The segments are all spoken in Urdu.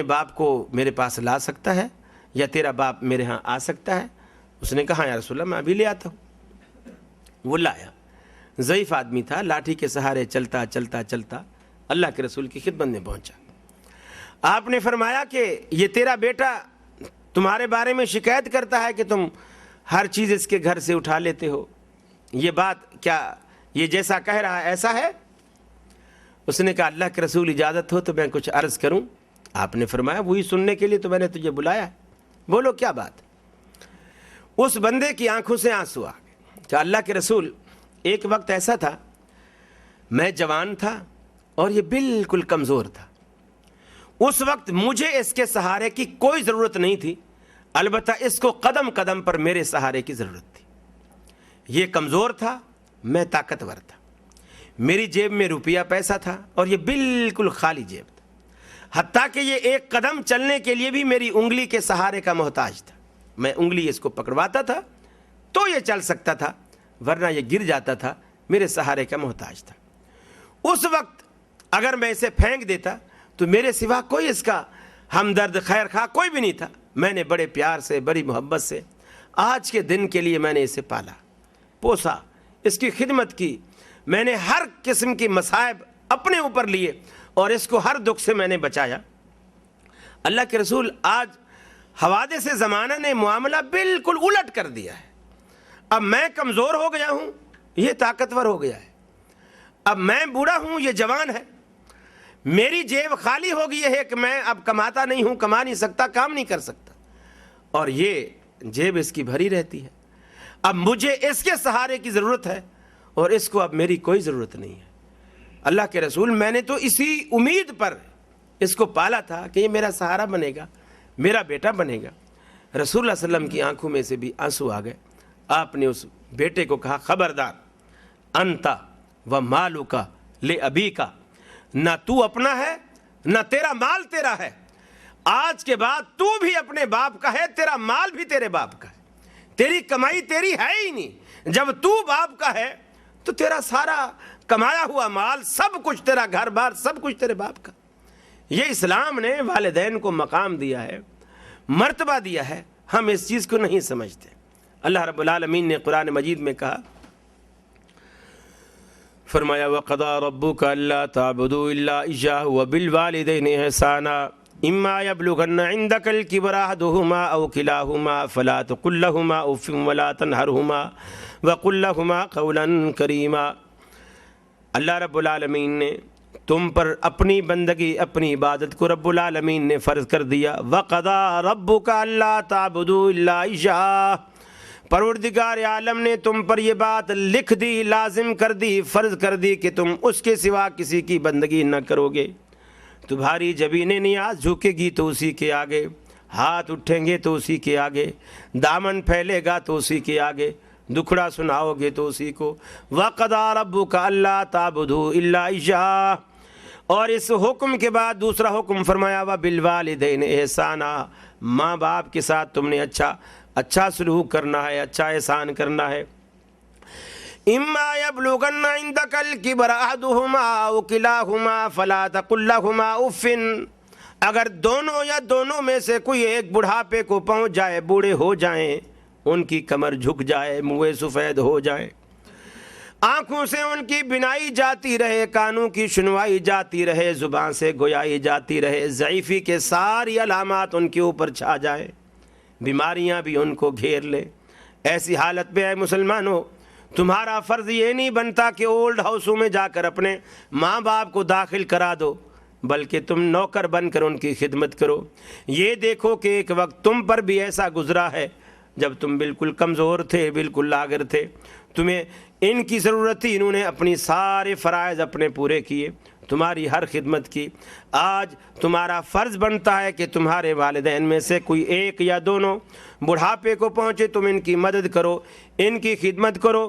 باپ کو میرے پاس لا سکتا ہے یا تیرا باپ میرے ہاں آ سکتا ہے؟ اس نے کہا یا رسول اللہ میں ابھی لے آتا ہوں۔ وہ لایا، ضعیف آدمی تھا، لاٹھی کے سہارے چلتا چلتا چلتا اللہ کے رسول کی خدمت میں پہنچا۔ آپ نے فرمایا کہ یہ تیرا بیٹا تمہارے بارے میں شکایت کرتا ہے کہ تم ہر چیز اس کے گھر سے اٹھا لیتے ہو، یہ بات کیا یہ جیسا کہہ رہا ہے ایسا ہے؟ اس نے کہا اللہ کے رسول اجازت ہو تو میں کچھ عرض کروں۔ آپ نے فرمایا وہی سننے کے لیے تو میں نے تجھے بلایا ہے، بولو کیا بات۔ اس بندے کی آنکھوں سے آنسو آ گئے کہ اللہ کے رسول ایک وقت ایسا تھا میں جوان تھا اور یہ بالکل کمزور تھا، اس وقت مجھے اس کے سہارے کی کوئی ضرورت نہیں تھی، البتہ اس کو قدم قدم پر میرے سہارے کی ضرورت تھی۔ یہ کمزور تھا، میں طاقتور تھا، میری جیب میں روپیہ پیسہ تھا اور یہ بالکل خالی جیب تھا، حتیٰ کہ یہ ایک قدم چلنے کے لیے بھی میری انگلی کے سہارے کا محتاج تھا۔ میں انگلی اس کو پکڑواتا تھا تو یہ چل سکتا تھا، ورنہ یہ گر جاتا تھا، میرے سہارے کا محتاج تھا۔ اس وقت اگر میں اسے پھینک دیتا تو میرے سوا کوئی اس کا ہمدرد خیر خواہ کوئی بھی نہیں تھا۔ میں نے بڑے پیار سے بڑی محبت سے آج کے دن کے لیے میں نے اسے پالا پوسا، اس کی خدمت کی، میں نے ہر قسم کی مصائب اپنے اوپر لیے اور اس کو ہر دکھ سے میں نے بچایا۔ اللہ کے رسول آج حوادث زمانہ نے معاملہ بالکل الٹ کر دیا ہے۔ اب میں کمزور ہو گیا ہوں، یہ طاقتور ہو گیا ہے، اب میں بوڑھا ہوں، یہ جوان ہے، میری جیب خالی ہو گئی ہے کہ میں اب کماتا نہیں ہوں، کما نہیں سکتا، کام نہیں کر سکتا، اور یہ جیب اس کی بھری رہتی ہے۔ اب مجھے اس کے سہارے کی ضرورت ہے اور اس کو اب میری کوئی ضرورت نہیں ہے۔ اللہ کے رسول میں نے تو اسی امید پر اس کو پالا تھا کہ یہ میرا سہارا بنے گا، میرا بیٹا بنے گا۔ رسول اللہ صلی اللہ علیہ وسلم کی آنکھوں میں سے بھی آنسو آ گئے۔ آپ نے اس بیٹے کو کہا خبردار، انتا و مالکا لے ابی کا، نہ تو اپنا ہے نہ تیرا مال تیرا ہے، آج کے بعد تو بھی اپنے باپ کا ہے، تیرا مال بھی تیرے باپ کا ہے، تیری کمائی تیری ہے ہی نہیں۔ جب تو باپ کا ہے تو تیرا سارا کمایا ہوا مال سب کچھ، تیرا گھر بار سب کچھ تیرے باپ کا۔ یہ اسلام نے والدین کو مقام دیا ہے، مرتبہ دیا ہے، ہم اس چیز کو نہیں سمجھتے۔ اللہ رب العالمین نے قرآن مجید میں کہا، فرمایا وَقَضَىٰ رَبُّكَ أَلَّا تَعْبُدُوا إِلَّا إِيَّاهُ وَبِالْوَالِدَيْنِ إِحْسَانًا إِمَّا يَبْلُغَنَّ عِندَكَ الْكِبَرَ أَحَدُهُمَا أَوْ كِلَاهُمَا فَلَا تَقُل لَّهُمَا أُفٍّ وَلَا تَنْهَرْهُمَا وَقُل لَّهُمَا قَوْلًا كَرِيمًا۔ اللہ رب العالمین نے تم پر اپنی بندگی، اپنی عبادت کو رب العالمین نے فرض کر دیا۔ وَقَضَىٰ رَبُّكَ أَلَّا تَعْبُدُوا إِلَّا إِيَّاهُ، پروردگار عالم نے تم پر یہ بات لکھ دی، لازم کر دی، فرض کر دی کہ تم اس کے سوا کسی کی بندگی نہ کرو گے۔ تمہاری جبین نیاز جھکے گی تو اسی کے آگے، ہاتھ اٹھیں گے تو اسی کے آگے، دامن پھیلے گا تو اسی کے آگے، دکھڑا سناؤ گے تو اسی کو۔ وَقَضَىٰ رَبُّكَ أَلَّا تَعْبُدُوا إِلَّا إِيَّاهُ، اور اس حکم کے بعد دوسرا حکم فرمایا وَبِالْوَالِدَيْنِ إِحْسَانًا، ماں باپ کے ساتھ تم نے اچھا سلوک کرنا ہے، اچھا احسان کرنا ہے۔ اما یبلغن عندک الکبر احدهما او کلاهما فلا تقل لهما اف، اگر دونوں یا دونوں میں سے کوئی ایک بڑھاپے کو پہنچ جائے، بوڑھے ہو جائیں، ان کی کمر جھک جائے، منہ سفید ہو جائیں، آنکھوں سے ان کی بینائی جاتی رہے، کانوں کی سنوائی جاتی رہے، زبان سے گویائی جاتی رہے، ضعیفی کے ساری علامات ان کے اوپر چھا جائیں، بیماریاں بھی ان کو گھیر لیں، ایسی حالت میں اے مسلمانوں تمہارا فرض یہ نہیں بنتا کہ اولڈ ہاؤسوں میں جا کر اپنے ماں باپ کو داخل کرا دو، بلکہ تم نوکر بن کر ان کی خدمت کرو۔ یہ دیکھو کہ ایک وقت تم پر بھی ایسا گزرا ہے جب تم بالکل کمزور تھے، بالکل لاغر تھے، تمہیں ان کی ضرورت تھی، انہوں نے اپنی سارے فرائض اپنے پورے کیے، تمہاری ہر خدمت کی۔ آج تمہارا فرض بنتا ہے کہ تمہارے والدین میں سے کوئی ایک یا دونوں بڑھاپے کو پہنچے، تم ان کی مدد کرو، ان کی خدمت کرو۔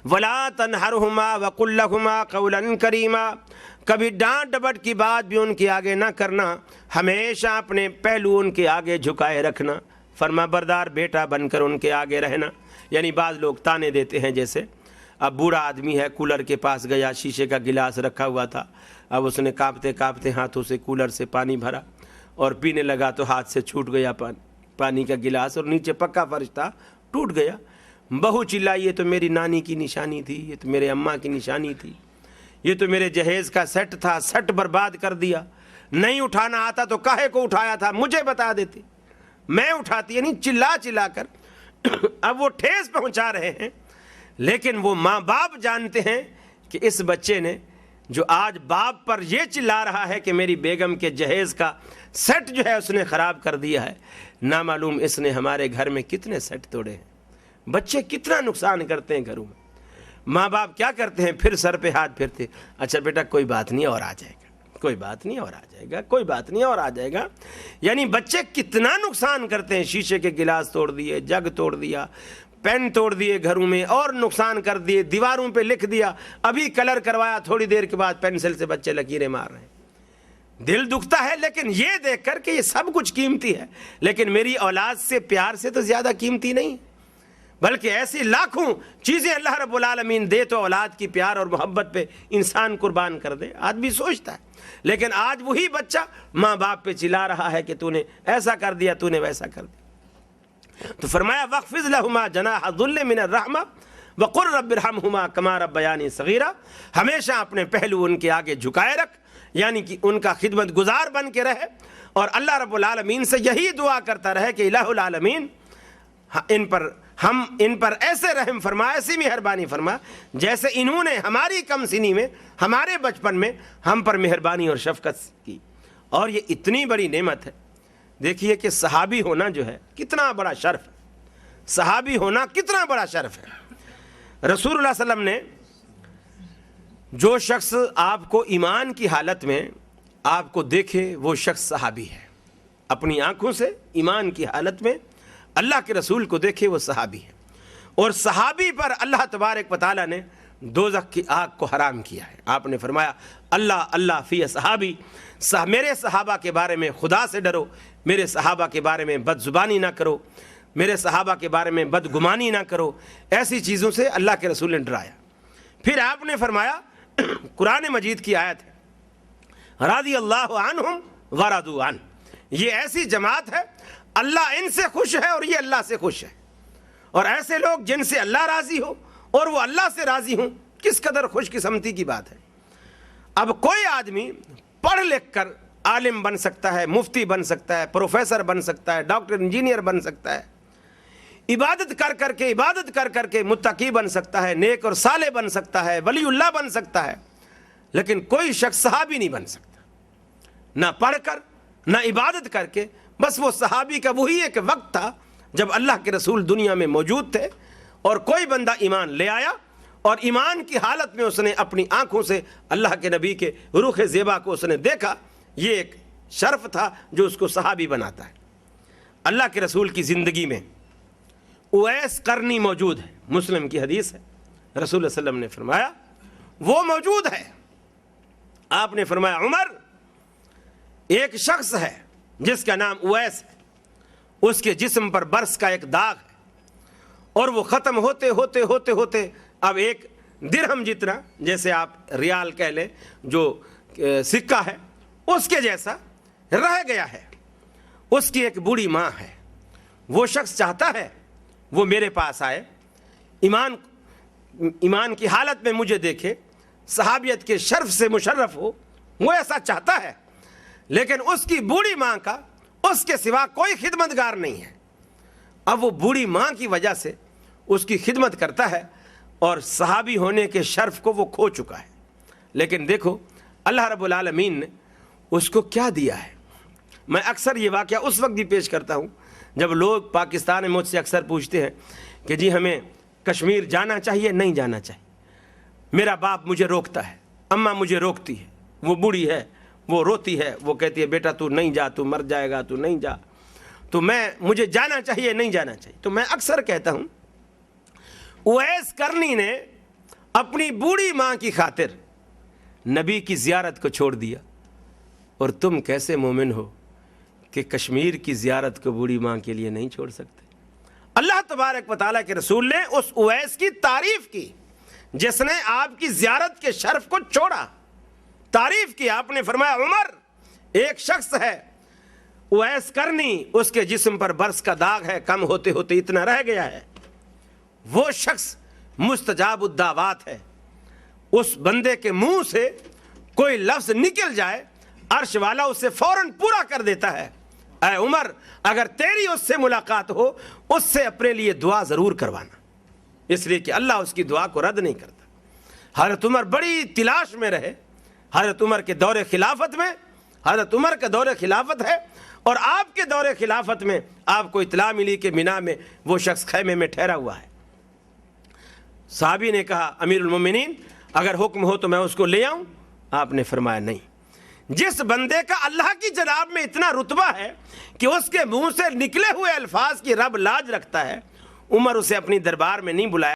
وَلَا تَنْهَرْهُمَا وَقُلْ لَهُمَا قَوْلًا كَرِيمًا، کبھی ڈانٹ ڈپٹ کی بات بھی ان کے آگے نہ کرنا، ہمیشہ اپنے پہلو ان کے آگے جھکائے رکھنا، فرما بردار بیٹا بن کر ان کے آگے رہنا۔ یعنی بعض لوگ تانے دیتے ہیں، جیسے اب بوڑھا آدمی ہے، کولر کے پاس گیا، شیشے کا گلاس رکھا ہوا تھا، اب اس نے کانپتے کانپتے ہاتھوں سے کولر سے پانی بھرا، اور پینے لگا تو ہاتھ سے چھوٹ گیا پانی کا گلاس اور نیچے پکا فرش تھا, ٹوٹ گیا. بہو چلائی یہ تو میری نانی کی نشانی تھی, یہ تو میرے اماں کی نشانی تھی, یہ تو میرے جہیز کا سیٹ تھا, سیٹ برباد کر دیا. نہیں اٹھانا آتا تو کاہے کو اٹھایا تھا, مجھے بتا دیتے, میں اٹھاتی. یعنی چلا چلا کر اب وہ ٹھیس پہنچا رہے ہیں. لیکن وہ ماں باپ جانتے ہیں کہ اس بچے نے جو آج باپ پر یہ چلا رہا ہے کہ میری بیگم کے جہیز کا سیٹ جو ہے اس نے خراب کر دیا ہے, نامعلوم اس نے ہمارے گھر میں کتنے سیٹ توڑے ہیں. بچے کتنا نقصان کرتے ہیں گھروں میں. ماں باپ کیا کرتے ہیں, پھر سر پہ ہاتھ پھرتے, اچھا بیٹا کوئی بات نہیں اور آ جائے گا, کوئی بات نہیں اور آ جائے گا, کوئی بات نہیں اور آ جائے گا. یعنی بچے کتنا نقصان کرتے ہیں. شیشے کے گلاس توڑ دیے, جگ توڑ دیا, پین توڑ دیے گھروں میں, اور نقصان کر دیے, دیواروں پہ لکھ دیا, ابھی کلر کروایا, تھوڑی دیر کے بعد پینسل سے بچے لکیریں مار رہے ہیں. دل دکھتا ہے لیکن یہ دیکھ کر کہ یہ سب کچھ قیمتی ہے, لیکن میری اولاد سے پیار سے تو زیادہ قیمتی نہیں, بلکہ ایسی لاکھوں چیزیں اللہ رب العالمین دے تو اولاد کی پیار اور محبت پہ انسان قربان کر دے. آدمی سوچتا ہے, لیکن آج وہی بچہ ماں باپ پہ چلا رہا ہے کہ تو نے ایسا کر دیا, تو نے ویسا کر دیا. تو فرمایا وَخْفِضْ لَهُمَا جَنَاحَ الذُّلِّ مِنَ الرَّحْمَةِ وَقُلْ رَبِّ ارْحَمْهُمَا كَمَا رَبَّيَانِي صَغِيرًا. ہمیشہ اپنے پہلو ان کے آگے جھکائے رکھ, یعنی کہ ان کا خدمت گزار بن کے رہے, اور اللہ رب العالمین سے یہی دعا کرتا رہے کہ الہ العالمین ان پر ایسے رحم فرما, ایسی مہربانی فرما جیسے انہوں نے ہماری کم سنی میں, ہمارے بچپن میں ہم پر مہربانی اور شفقت کی. اور یہ اتنی بڑی نعمت ہے. دیکھیے کہ صحابی ہونا جو ہے کتنا بڑا شرف ہے, صحابی ہونا کتنا بڑا شرف ہے. رسول اللہ صلی اللہ علیہ وسلم نے, جو شخص آپ کو ایمان کی حالت میں آپ کو دیکھے وہ شخص صحابی ہے. اپنی آنکھوں سے ایمان کی حالت میں اللہ کے رسول کو دیکھے وہ صحابی ہے. اور صحابی پر اللہ تبارک و تعالیٰ نے دوزخ کی آگ کو حرام کیا ہے. آپ نے فرمایا اللہ اللہ فی صحابی, میرے صحابہ کے بارے میں خدا سے ڈرو, میرے صحابہ کے بارے میں بد زبانی نہ کرو, میرے صحابہ کے بارے میں بدگمانی نہ کرو. ایسی چیزوں سے اللہ کے رسول نے ڈرایا. پھر آپ نے فرمایا, قرآن مجید کی آیت ہے رضی اللہ عنہم ورضوا عنہ, یہ ایسی جماعت ہے اللہ ان سے خوش ہے اور یہ اللہ سے خوش ہے. اور ایسے لوگ جن سے اللہ راضی ہو اور وہ اللہ سے راضی ہوں, کس قدر خوش قسمتی کی بات ہے. اب کوئی آدمی پڑھ لکھ کر عالم بن سکتا ہے, مفتی بن سکتا ہے, پروفیسر بن سکتا ہے, ڈاکٹر انجینئر بن سکتا ہے, عبادت کر کر کے متقی بن سکتا ہے, نیک اور صالح بن سکتا ہے, ولی اللہ بن سکتا ہے, لیکن کوئی شخص صحابی نہیں بن سکتا. نہ پڑھ کر نہ عبادت کر کے. بس وہ صحابی کا وہی ایک وقت تھا جب اللہ کے رسول دنیا میں موجود تھے, اور کوئی بندہ ایمان لے آیا اور ایمان کی حالت میں اس نے اپنی آنکھوں سے اللہ کے نبی کے رخ زیبا کو اس نے دیکھا. یہ ایک شرف تھا جو اس کو صحابی بناتا ہے. اللہ کے رسول کی زندگی میں اویس قرنی موجود ہے, مسلم کی حدیث ہے. رسول اللہ صلی اللہ علیہ وسلم نے فرمایا وہ موجود ہے. آپ نے فرمایا عمر, ایک شخص ہے جس کا نام اویس ہے, اس کے جسم پر برس کا ایک داغ ہے, اور وہ ختم ہوتے ہوتے ہوتے ہوتے اب ایک درہم جتنا, جیسے آپ ریال کہہ لیں جو سکہ ہے, اس کے جیسا رہ گیا ہے. اس کی ایک بوڑھی ماں ہے. وہ شخص چاہتا ہے وہ میرے پاس آئے, ایمان کی حالت میں مجھے دیکھے, صحابیت کے شرف سے مشرف ہو, وہ ایسا چاہتا ہے, لیکن اس کی بوڑھی ماں کا اس کے سوا کوئی خدمتگار نہیں ہے. اب وہ بوڑھی ماں کی وجہ سے اس کی خدمت کرتا ہے, اور صحابی ہونے کے شرف کو وہ کھو چکا ہے. لیکن دیکھو اللہ رب العالمین نے اس کو کیا دیا ہے. میں اکثر یہ واقعہ اس وقت بھی پیش کرتا ہوں جب لوگ پاکستان میں مجھ سے اکثر پوچھتے ہیں کہ جی ہمیں کشمیر جانا چاہیے نہیں جانا چاہیے. میرا باپ مجھے روکتا ہے, اماں مجھے روکتی ہے, وہ بوڑھی ہے, وہ روتی ہے, وہ کہتی ہے بیٹا تو نہیں جا, تو مر جائے گا, تو نہیں جا, تو مجھے جانا چاہیے نہیں جانا چاہیے. تو میں اکثر کہتا ہوں اویس قرنی نے اپنی بوڑھی ماں کی خاطر نبی کی زیارت کو چھوڑ دیا, اور تم کیسے مومن ہو کہ کشمیر کی زیارت کو بوڑھی ماں کے لیے نہیں چھوڑ سکتے. اللہ تبارک و تعالیٰ کے رسول نے اس اویس کی تعریف کی جس نے آپ کی زیارت کے شرف کو چھوڑا, تعریف کی. آپ نے فرمایا عمر, ایک شخص ہے اویس کرنی، اس کے جسم پر برس کا داغ ہے، کم ہوتے ہوتے اتنا رہ گیا ہے۔ وہ شخص مستجاب الدعوات ہے، اس بندے کے منہ سے کوئی لفظ نکل جائے عرش والا اسے فوراً پورا کر دیتا ہے۔ اے عمر، اگر تیری اس سے ملاقات ہو، اس سے اپنے لیے دعا ضرور کروانا، اس لیے کہ اللہ اس کی دعا کو رد نہیں کرتا۔ حضرت عمر بڑی تلاش میں رہے۔ حضرت عمر کے دور خلافت میں، حضرت عمر کا دور خلافت ہے، اور آپ کے دور خلافت میں آپ کو اطلاع ملی کہ مینا میں وہ شخص خیمے میں ٹھہرا ہوا ہے۔ صحابی نے کہا امیر المومنین اگر حکم ہو تو میں اس کو لے آؤں؟ آپ نے فرمایا نہیں۔ جس بندے کا اللہ کی جناب میں اتنا رتبہ ہے کہ اس کے منہ سے نکلے ہوئے الفاظ کی رب لاج رکھتا ہے، عمر اسے اپنی دربار میں نہیں بلایا۔